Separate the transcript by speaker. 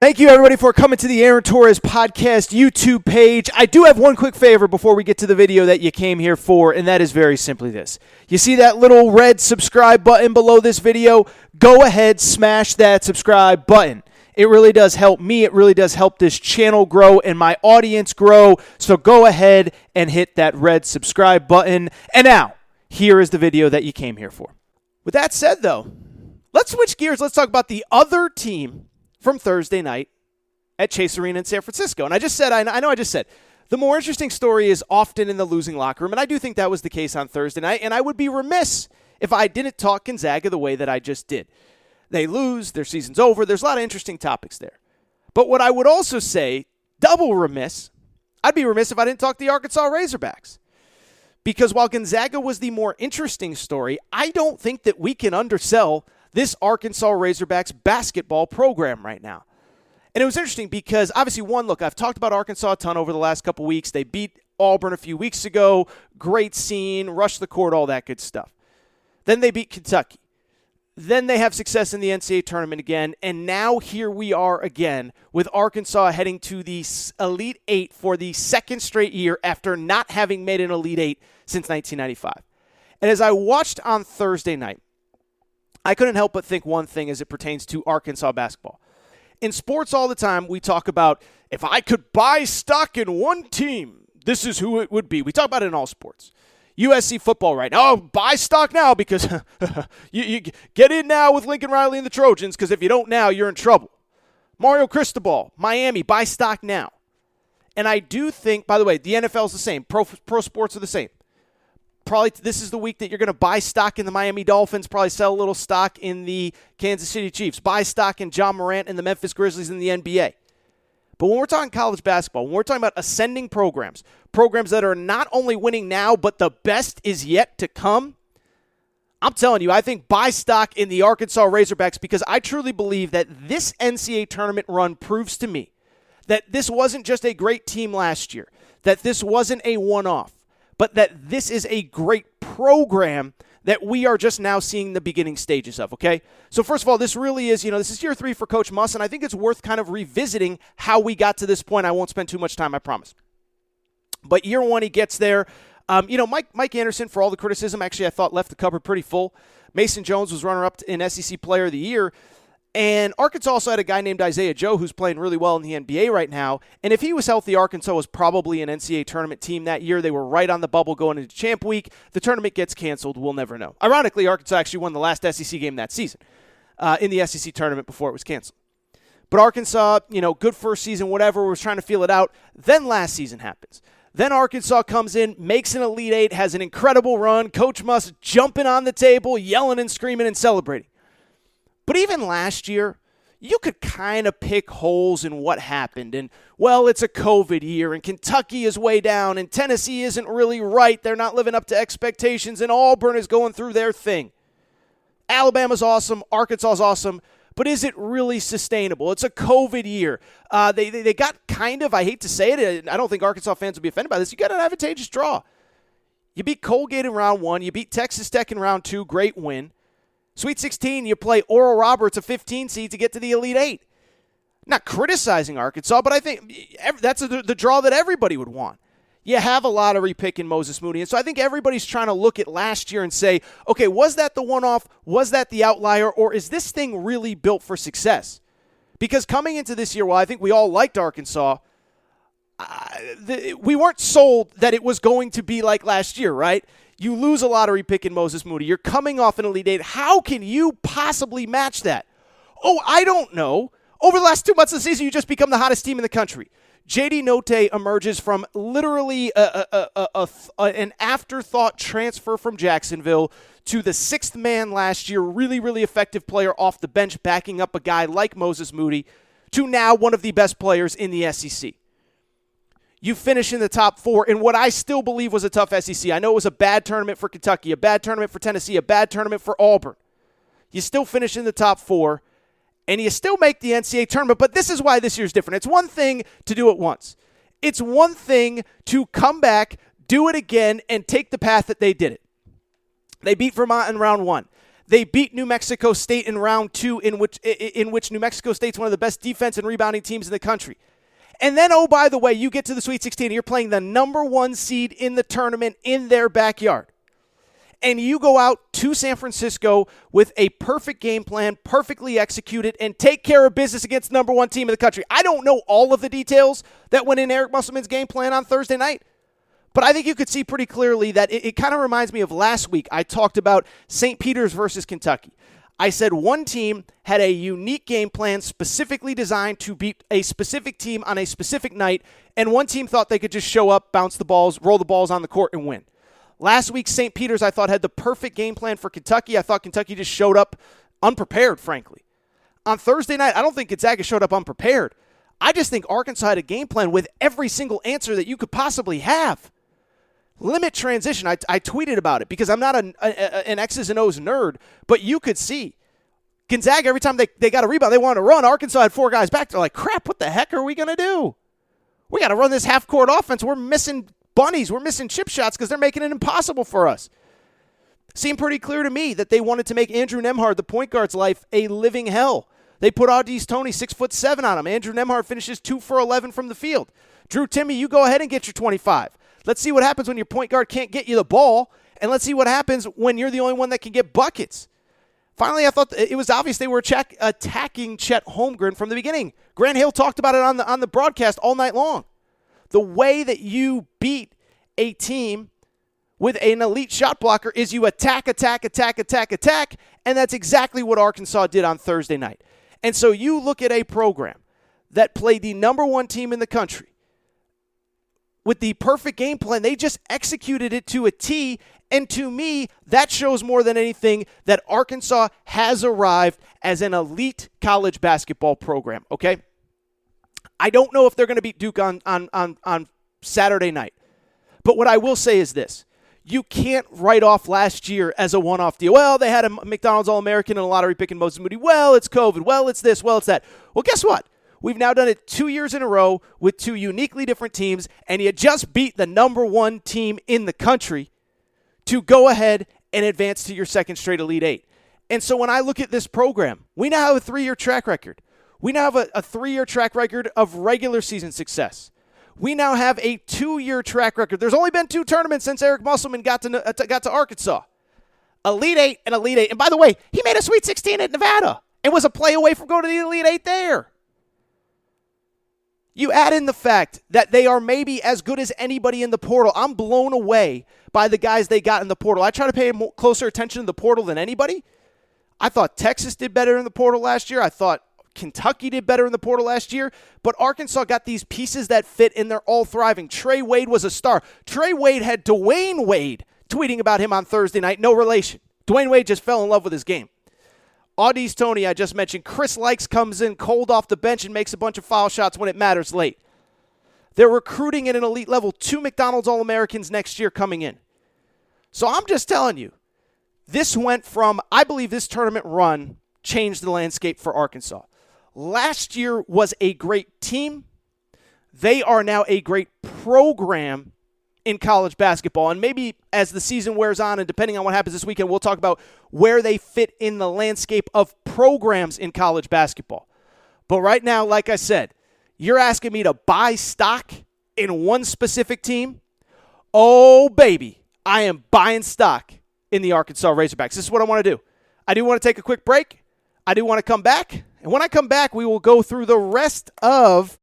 Speaker 1: Thank you, everybody, for coming to the Aaron Torres Podcast YouTube page. I do have one quick favor before we get to the video that you came here for, and that is very simply this. You see that little red subscribe button below this video? Go ahead, smash that subscribe button. It really does help me. It really does help this channel grow and my audience grow. So go ahead and hit that red subscribe button. And now, here is the video that you came here for. With that said, though, let's switch gears. Let's talk about the other team from Thursday night at Chase Arena in San Francisco. And I just said, I know I just said, the more interesting story is often in the losing locker room, and I do think that was the case on Thursday night, and I would be remiss if I didn't talk Gonzaga the way that I just did. They lose, their season's over, there's a lot of interesting topics there. But what I would also say, double remiss, I'd be remiss if I didn't talk the Arkansas Razorbacks. Because while Gonzaga was the more interesting story, I don't think that we can undersell this Arkansas Razorbacks basketball program right now. And it was interesting because, obviously, one, look, I've talked about Arkansas a ton over the last couple weeks. They beat Auburn a few weeks ago. Great scene, rushed the court, all that good stuff. Then they beat Kentucky. Then they have success in the NCAA tournament again. And now here we are again with Arkansas heading to the Elite Eight for the second straight year after not having made an Elite Eight since 1995. And as I watched on Thursday night, I couldn't help but think one thing as it pertains to Arkansas basketball. In sports all the time, we talk about, if I could buy stock in one team, this is who it would be. We talk about it in all sports. USC football right now. Oh, buy stock now because you get in now with Lincoln Riley and the Trojans, because if you don't now, you're in trouble. Mario Cristobal, Miami, buy stock now. And I do think, by the way, the NFL is the same. Pro sports are the same. Probably this is the week that you're going to buy stock in the Miami Dolphins, probably sell a little stock in the Kansas City Chiefs, buy stock in John Morant and the Memphis Grizzlies in the NBA. But when we're talking college basketball, when we're talking about ascending programs that are not only winning now, but the best is yet to come, I'm telling you, I think buy stock in the Arkansas Razorbacks, because I truly believe that this NCAA tournament run proves to me that this wasn't just a great team last year, that this wasn't a one-off, but that this is a great program that we are just now seeing the beginning stages of, okay? So first of all, this really is, this is year 3 for Coach Muss, and I think it's worth kind of revisiting how we got to this point. I won't spend too much time, I promise. But year 1, he gets there. Mike Anderson, for all the criticism, actually I thought left the cupboard pretty full. Mason Jones was runner-up in SEC Player of the Year. And Arkansas also had a guy named Isaiah Joe who's playing really well in the NBA right now. And if he was healthy, Arkansas was probably an NCAA tournament team that year. They were right on the bubble going into Champ Week. The tournament gets canceled. We'll never know. Ironically, Arkansas actually won the last SEC game that season in the SEC tournament before it was canceled. But Arkansas, good first season, whatever, was trying to feel it out. Then last season happens. Then Arkansas comes in, makes an Elite Eight, has an incredible run. Coach Muss jumping on the table, yelling and screaming and celebrating. But even last year, you could kind of pick holes in what happened. And, well, it's a COVID year, and Kentucky is way down, and Tennessee isn't really right. They're not living up to expectations, and Auburn is going through their thing. Alabama's awesome. Arkansas's awesome. But is it really sustainable? It's a COVID year. They got kind of, I hate to say it, I don't think Arkansas fans will be offended by this, you got an advantageous draw. You beat Colgate in round 1. You beat Texas Tech in round 2. Great win. Sweet 16, you play Oral Roberts, a 15 seed, to get to the Elite Eight. Not criticizing Arkansas, but I think that's the draw that everybody would want. You have a lottery pick in Moses Moody, and so I think everybody's trying to look at last year and say, okay, was that the one-off? Was that the outlier? Or is this thing really built for success? Because coming into this year, while I think we all liked Arkansas, we weren't sold that it was going to be like last year, right? You lose a lottery pick in Moses Moody. You're coming off an Elite Eight. How can you possibly match that? Oh, I don't know. Over the last 2 months of the season, you just become the hottest team in the country. J.D. Notae emerges from literally an afterthought transfer from Jacksonville to the 6th man last year, really, really effective player off the bench, backing up a guy like Moses Moody, to now one of the best players in the SEC. You finish in the top 4 in what I still believe was a tough SEC. I know it was a bad tournament for Kentucky, a bad tournament for Tennessee, a bad tournament for Auburn. You still finish in the top 4, and you still make the NCAA tournament, but this is why this year's different. It's one thing to do it once. It's one thing to come back, do it again, and take the path that they did it. They beat Vermont in round 1. They beat New Mexico State in round 2, in which New Mexico State's one of the best defense and rebounding teams in the country. And then, oh, by the way, you get to the Sweet 16 and you're playing the number 1 seed in the tournament in their backyard. And you go out to San Francisco with a perfect game plan, perfectly executed, and take care of business against the number 1 team in the country. I don't know all of the details that went in Eric Musselman's game plan on Thursday night, but I think you could see pretty clearly that it kind of reminds me of last week. I talked about St. Peter's versus Kentucky. I said one team had a unique game plan specifically designed to beat a specific team on a specific night, and one team thought they could just show up, bounce the balls, roll the balls on the court, and win. Last week, St. Peter's, I thought, had the perfect game plan for Kentucky. I thought Kentucky just showed up unprepared, frankly. On Thursday night, I don't think Gonzaga showed up unprepared. I just think Arkansas had a game plan with every single answer that you could possibly have. Limit transition. I tweeted about it because I'm not an X's and O's nerd, but you could see Gonzaga, every time they got a rebound, they wanted to run. Arkansas had 4 guys back. They're like, crap, what the heck are we going to do? We got to run this half-court offense. We're missing bunnies. We're missing chip shots because they're making it impossible for us. Seemed pretty clear to me that they wanted to make Andrew Nembhard, the point guard's life, a living hell. They put Audis Toney 6'7" on him. Andrew Nembhard finishes 2 for 11 from the field. Drew Timme, you go ahead and get your 25. Let's see what happens when your point guard can't get you the ball, and let's see what happens when you're the only one that can get buckets. Finally, I thought it was obvious they were attacking Chet Holmgren from the beginning. Grant Hill talked about it on the broadcast all night long. The way that you beat a team with an elite shot blocker is you attack, and that's exactly what Arkansas did on Thursday night. And so you look at a program that played the number 1 team in the country with the perfect game plan. They just executed it to a T, and to me, that shows more than anything that Arkansas has arrived as an elite college basketball program, okay? I don't know if they're going to beat Duke on Saturday night. But what I will say is this. You can't write off last year as a one-off deal. Well, they had a McDonald's All-American and a lottery pick in Moses Moody. Well, it's COVID. Well, it's this. Well, it's that. Well, guess what? We've now done it 2 years in a row with 2 uniquely different teams, and you just beat the number 1 team in the country to go ahead and advance to your second straight Elite Eight. And so when I look at this program, we now have a 3-year track record. We now have a 3-year track record of regular season success. We now have a 2-year track record. There's only been 2 tournaments since Eric Musselman got to Arkansas. Elite Eight and Elite Eight. And by the way, he made a Sweet 16 at Nevada and was a play away from going to the Elite Eight there. You add in the fact that they are maybe as good as anybody in the portal. I'm blown away by the guys they got in the portal. I try to pay closer attention to the portal than anybody. I thought Texas did better in the portal last year. I thought Kentucky did better in the portal last year. But Arkansas got these pieces that fit, and they're all thriving. Trey Wade was a star. Trey Wade had Dwayne Wade tweeting about him on Thursday night. No relation. Dwayne Wade just fell in love with his game. Audis Toney, I just mentioned. Chris Likes comes in cold off the bench and makes a bunch of foul shots when it matters late. They're recruiting at an elite level. 2 McDonald's All-Americans next year coming in. So I'm just telling you, this went from, I believe this tournament run changed the landscape for Arkansas. Last year was a great team. They are now a great program in college basketball. And maybe as the season wears on and depending on what happens this weekend, we'll talk about where they fit in the landscape of programs in college basketball. But right now, like I said, you're asking me to buy stock in one specific team? Oh, baby, I am buying stock in the Arkansas Razorbacks. This is what I want to do. I do want to take a quick break. I do want to come back. And when I come back, we will go through the rest of